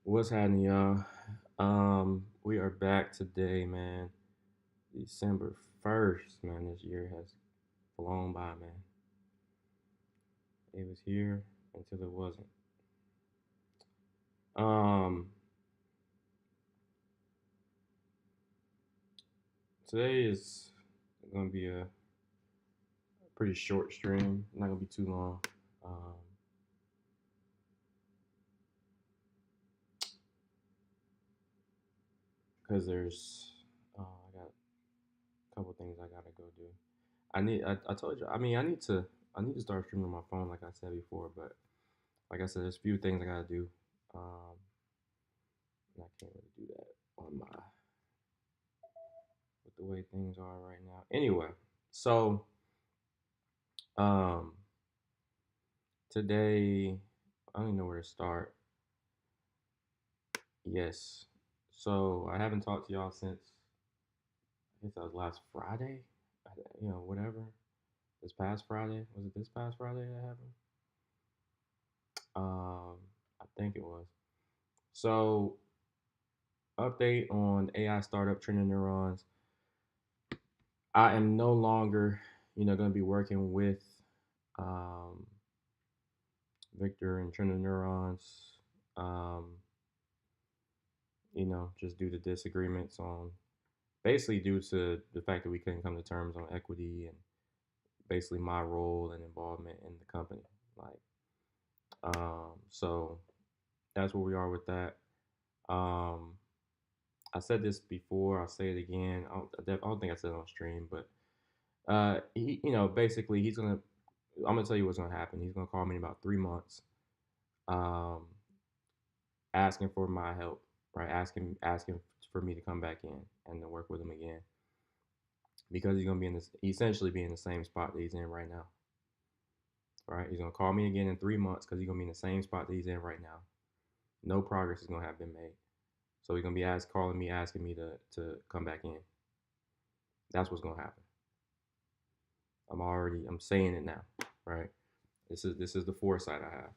What's happening, y'all? We are back today, man. December 1st, man. This year has flown by, man. It was here until it wasn't. Um, Today is gonna be a pretty short stream. Not gonna be too long. Um, because I got a couple things I gotta go do. I told you. I need to start streaming on my phone, like I said before. But like I said, there's a few things I gotta do. Um, and I can't really do that on my with the way things are right now. Anyway, so um today I don't even know where to start. Yes. So I haven't talked to y'all since I guess that was last Friday. Whatever. This past Friday. Was it this past Friday that happened? I think it was. So update on AI startup Trending Neurons. I am no longer, going to be working with um, Victor and Trending Neurons. Um, just due to disagreements on basically due to the fact that we couldn't come to terms on equity and basically my role and involvement in the company. So that's where we are with that. Um, I said this before. I'll say it again. I don't think I said it on stream, but basically he's gonna. I'm gonna tell you what's gonna happen. He's gonna call me in about 3 months, um, asking for my help, right? Asking for me to come back in and to work with him again because he's gonna be in this essentially be in the same spot that he's in right now. Right? He's gonna call me again in 3 months because he's gonna be in the same spot that he's in right now. No progress is gonna have been made. So he's gonna be calling me, asking me to come back in. That's what's gonna happen. I'm saying it now, right? This is the foresight I have.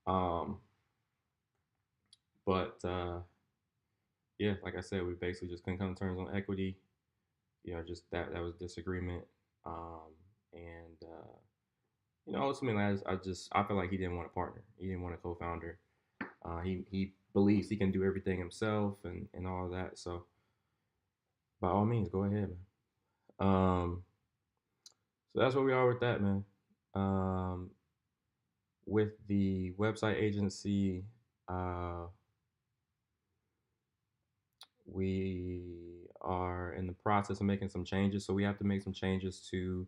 Um, but yeah, like I said, we basically just couldn't come to terms on equity. Just that was disagreement. And ultimately, I feel like he didn't want a partner. He didn't want a co-founder. He believes he can do everything himself and all of that. So by all means, go ahead, man. So that's where we are with that, man. Um, with the website agency, uh, we are in the process of making some changes. So we have to make some changes to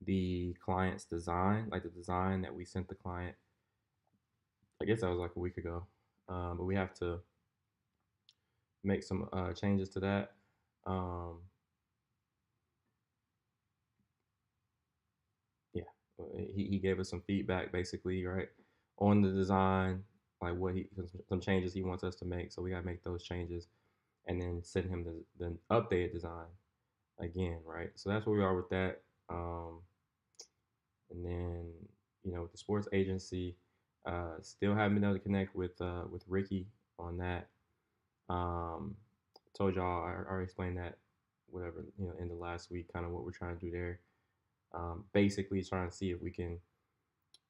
the client's design, like the design that we sent the client. I guess that was like a week ago. But we have to make some changes to that. Um, yeah, he gave us some feedback basically, right, on the design, like some changes he wants us to make. So we got to make those changes and then send him the updated design again, right? So that's where we are with that. And then with the sports agency, still haven't been able to connect with Ricky on that. Um, Told y'all I already explained that whatever in the last week, kind of what we're trying to do there. Basically, trying to see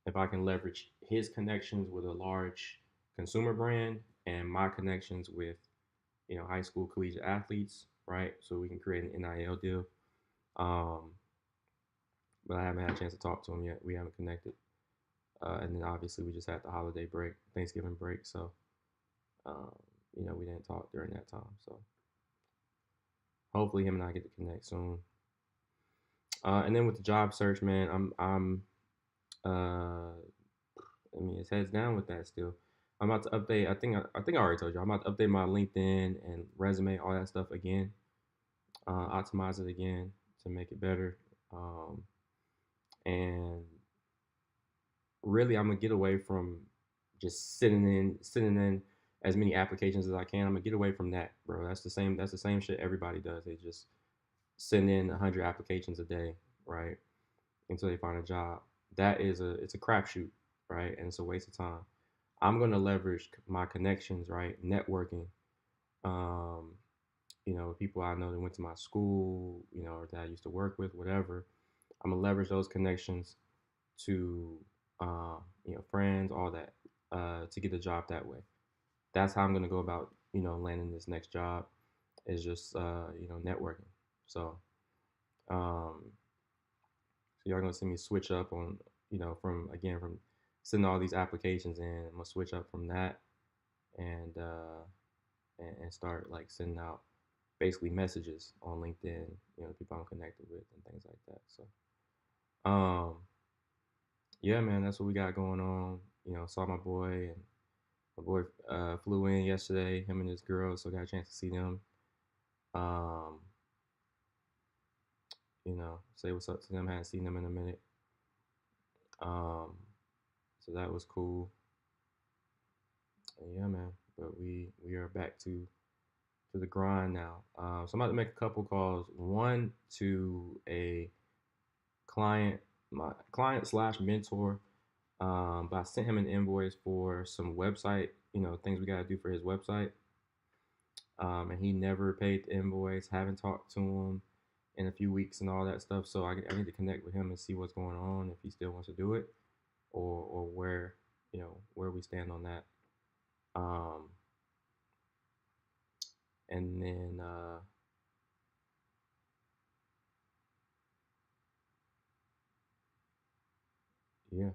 if I can leverage his connections with a large consumer brand and my connections with high school collegiate athletes, right? So we can create an NIL deal. Um, but I haven't had a chance to talk to him yet. We haven't connected. And then obviously we just had the holiday break, Thanksgiving break. So, um, we didn't talk during that time. So hopefully him and I get to connect soon. And then with the job search, man, it's heads down with that still. I'm about to update. I think I already told you. I'm about to update my LinkedIn and resume, all that stuff again. Optimize it again to make it better. And really, I'm gonna get away from just sitting in as many applications as I can. I'm gonna get away from that, bro. That's the same shit everybody does. They just send in 100 applications a day, right? Until they find a job. It's a crapshoot, right? And it's a waste of time. I'm gonna leverage my connections, right? Networking. Um, people I know that went to my school, or that I used to work with, whatever. I'm gonna leverage those connections to, friends, all that, to get a job that way. That's how I'm gonna go about, landing this next job is just, networking. So, um, so y'all gonna see me switch up on, from sending all these applications in. I'm gonna switch up from that and and start like sending out basically messages on LinkedIn, people I'm connected with and things like that. So, yeah, man, that's what we got going on. Saw my boy, and my boy flew in yesterday, him and his girl, so got a chance to see them. Um, say what's up to them. Hadn't seen them in a minute. Um, so that was cool. And yeah, man. But we are back to the grind now. So I'm about to make a couple calls. One to a client, my client slash mentor. But I sent him an invoice for some website, things we gotta do for his website. And he never paid the invoice. Haven't talked to him in a few weeks and all that stuff. So I need to connect with him and see what's going on, if he still wants to do it, or where, where we stand on that. Um, and then yeah,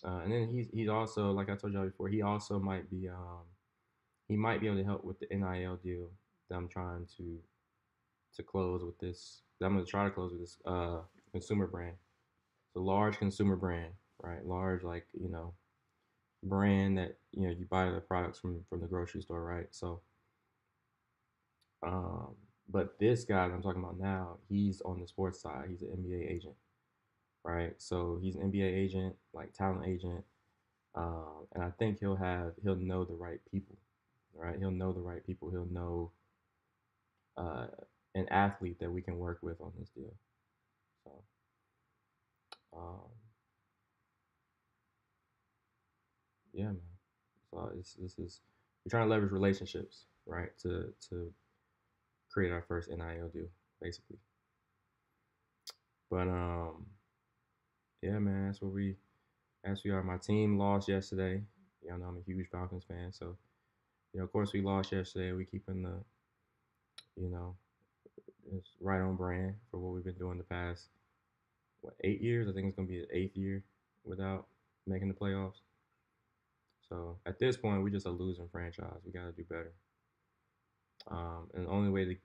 and then he's also, like I told y'all before, he also might be he might be able to help with the NIL deal that I'm trying to close with this. That I'm gonna try to close with this consumer brand. It's a large consumer brand, right? Large, like, brand that, you buy the products from the grocery store, right? So, um, but this guy that I'm talking about now, he's on the sports side. He's an NBA agent, right? So he's an NBA agent, like talent agent, and I think he'll know the right people, right? He'll know the right people. He'll know uh, an athlete that we can work with on this deal. So, um, yeah, man. So this is we're trying to leverage relationships, right, to create our first NIL deal, basically. But yeah, man, that's what we as we are. My team lost yesterday. Y'all know I'm a huge Falcons fan, so of course we lost yesterday. We keeping the you know it's right on brand for what we've been doing the past 8 years. I think it's gonna be the 8th year without making the playoffs. So at this point, we just a losing franchise. We got to do better. And the only way to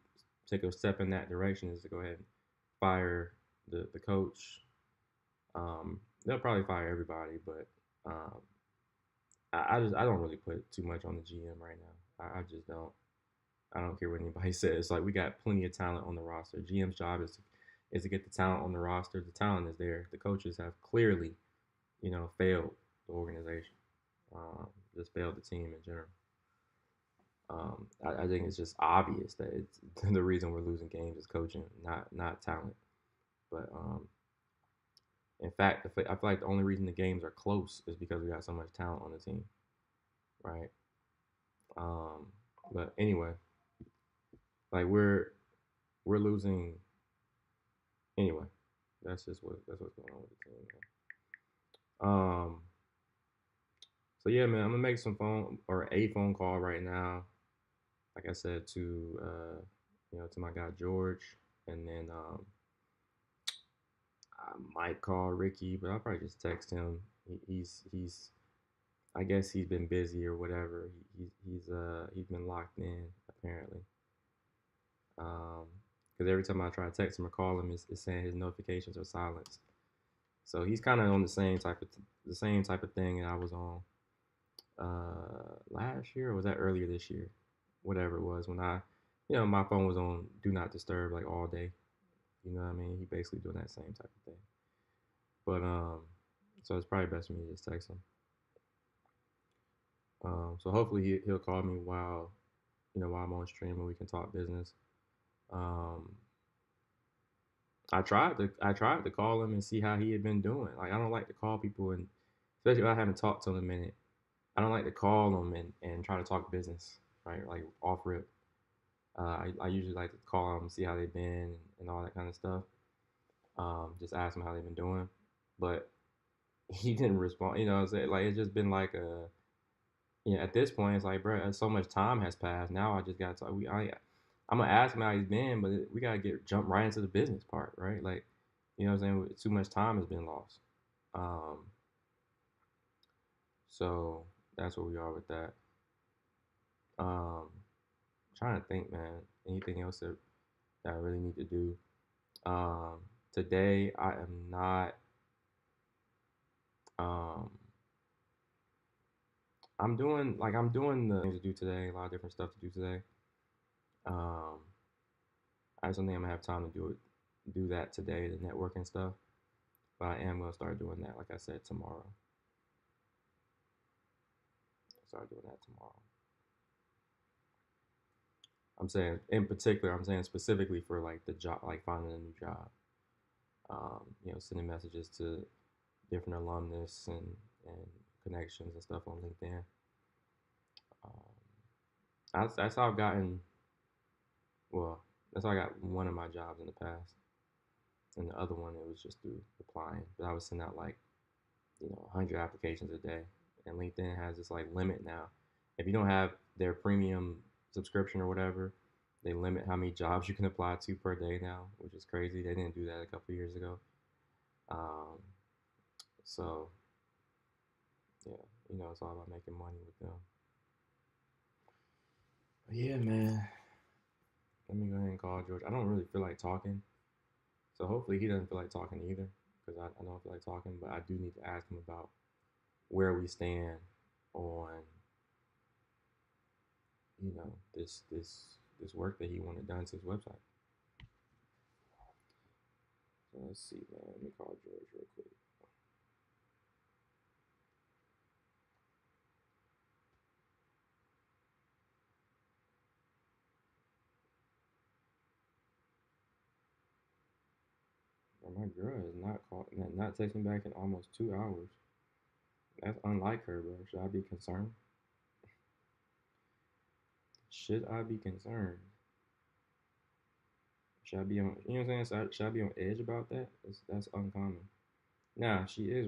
take a step in that direction is to go ahead and fire the coach. They'll probably fire everybody, but um, I don't really put too much on the GM right now. I just don't. I don't care what anybody says. Like, we got plenty of talent on the roster. GM's job is to get the talent on the roster. The talent is there. The coaches have clearly, failed the organization. Just failed the team in general. I think it's just obvious that it's the reason we're losing games is coaching, not talent. But in fact, I feel like the only reason the games are close is because we got so much talent on the team, right? Um, but anyway, like we're losing anyway. That's what's going on with the team. Um, so yeah, man, I'm gonna make some phone or a phone call right now. Like I said, to to my guy George, and then I might call Ricky, but I'll probably just text him. He's I guess he's been busy or whatever. He's been locked in apparently. Because every time I try to text him or call him, it's saying his notifications are silenced. So he's kind of on the same type of thing that I was on last year, or was that earlier this year? Whatever it was, when my phone was on do not disturb like all day. You know what I mean? He basically doing that same type of thing. But so it's probably best for me to just text him. So hopefully he'll call me while I'm on stream and we can talk business. Um, I tried to call him and see how he had been doing. Like, I don't like to call people and especially if I haven't talked to them in a minute. I don't like to call them and try to talk business, right? Like off rip. I usually like to call them, see how they've been, and all that kind of stuff. Just ask them how they've been doing. But he didn't respond. You know, like it's just been like a, at this point, it's like, bro, so much time has passed. Now I just got to, I'm gonna ask him how he's been, but we gotta jump right into the business part, right? Like, you know what I'm saying? Too much time has been lost. Um, so that's where we are with that. Trying to think, man. Anything else that I really need to do? Um, Today I am not. Um, I'm doing the things to do today. A lot of different stuff to do today. Um, I just don't think I'm gonna have time to do that today, the networking stuff. But I am gonna start doing that, like I said, tomorrow. Start doing that tomorrow. I'm saying in particular, I'm saying specifically for like the job, like finding a new job. Sending messages to different alumnus and connections and stuff on LinkedIn. Um, that's how I've gotten. Well, that's how I got one of my jobs in the past, and the other one it was just through applying. But I was sending out like 100 applications a day, and LinkedIn has this like limit now. If you don't have their premium subscription or whatever, they limit how many jobs you can apply to per day now, which is crazy. They didn't do that a couple of years ago. Um, so yeah, it's all about making money with them. But yeah, man. Let me go ahead and call George. I don't really feel like talking, so hopefully he doesn't feel like talking either, because I don't feel like talking. But I do need to ask him about where we stand on this work that he wanted done to his website. So let's see, man. Let me call George real quick. Bro, my girl has not texted me back in almost 2 hours. That's unlike her, bro. Should I be concerned? Should I be concerned? Should I be on? You know what I'm saying? Should I be on edge about that? That's uncommon. Nah, she is